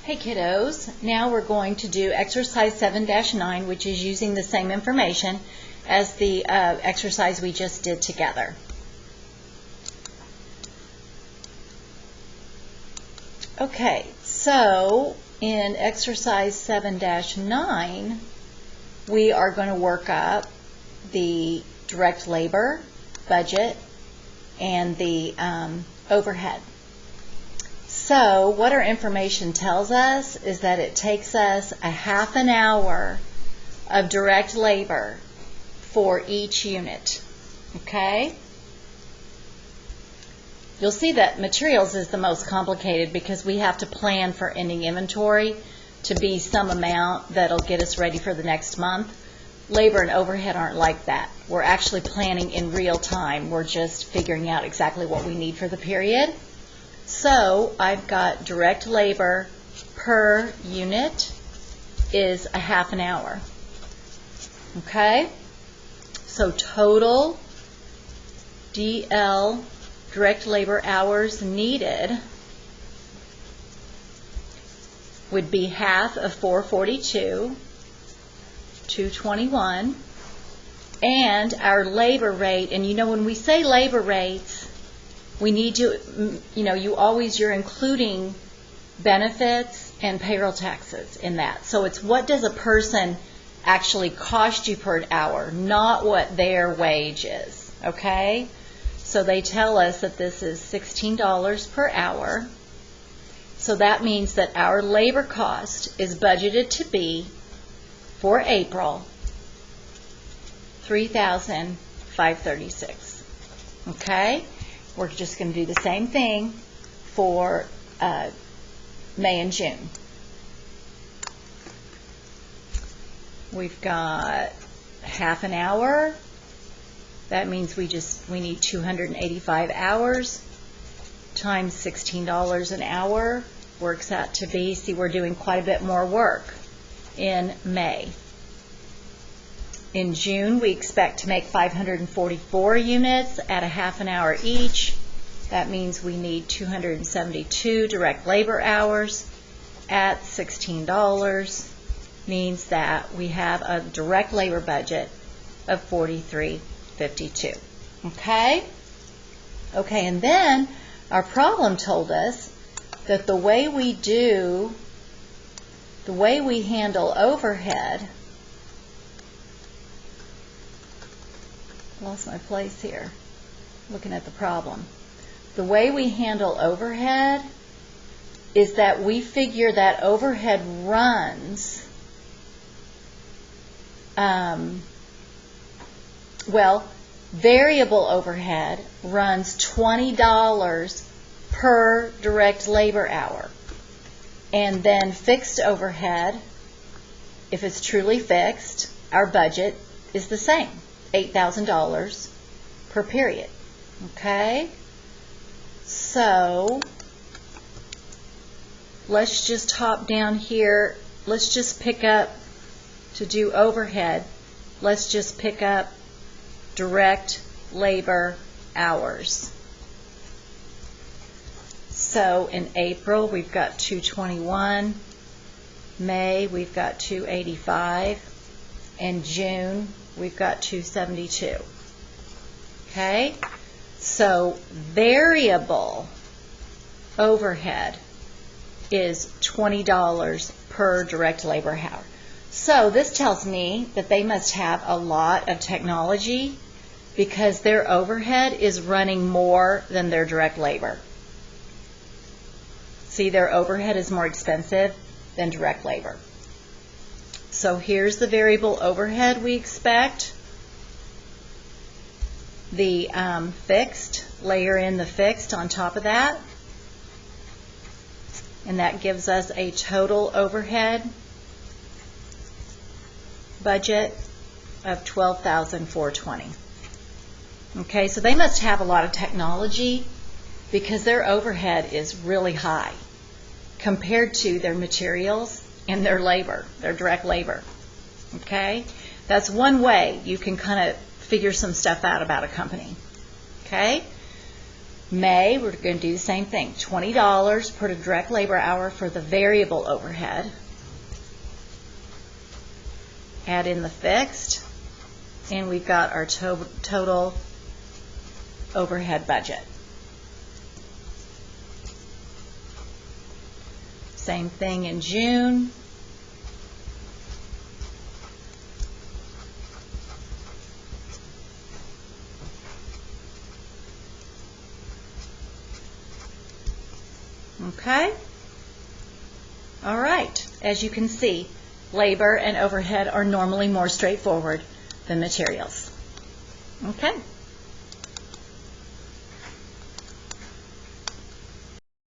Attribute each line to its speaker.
Speaker 1: Hey kiddos, now we're going to do exercise 7-9, which is using the same information as the exercise we just did together. Okay, so in exercise 7-9, we are going to work up the direct labor budget and the overhead. So what our information tells us is that it takes us a half an hour of direct labor for each unit. Okay? You'll see that materials is the most complicated because we have to plan for ending inventory to be some amount that'll get us ready for the next month. Labor and overhead aren't like that. We're actually planning in real time. We're just figuring out exactly what we need for the period. So I've got direct labor per unit is a half an hour. Okay? So total DL, direct labor hours needed, would be half of 442, 221, and our labor rate, and you know when we say labor rates, we need to, you're including benefits and payroll taxes in that. So it's what does a person actually cost you per hour, not what their wage is, okay? So they tell us that this is $16 per hour. So that means that our labor cost is budgeted to be, for April, $3,536, okay? We're just going to do the same thing for May and June. We've got half an hour. That means we need 285 hours times $16 an hour works out to be, see, we're doing quite a bit more work in May. In June, we expect to make 544 units at a half an hour each. That means we need 272 direct labor hours at $16. Means that we have a direct labor budget of $43.52. Okay? Okay, and then our problem told us that the way we handle overhead, lost my place here, looking at the problem. The way we handle overhead is that we figure that overhead runs, variable overhead runs $20 per direct labor hour. And then fixed overhead, if it's truly fixed, our budget is the same, $8,000 per period. Okay? So, let's just hop down here. Let's just pick up, to do overhead, let's just pick up direct labor hours. So in April, we've got 221. May, we've got 285. And June, we've got 272. Okay? So variable overhead is $20 per direct labor hour. So this tells me that they must have a lot of technology because their overhead is running more than their direct labor. See, their overhead is more expensive than direct labor. So here's the variable overhead we expect. The fixed, layer in the fixed on top of that. And that gives us a total overhead budget of $12,420. Okay, so they must have a lot of technology because their overhead is really high compared to their materials and their labor, their direct labor. Okay, that's one way you can kind of figure some stuff out about a company. Okay, May, we're going to do the same thing. $20 per direct labor hour for the variable overhead. Add in the fixed, and we've got our total overhead budget. Same thing in June. Okay? All right. As you can see, labor and overhead are normally more straightforward than materials. Okay?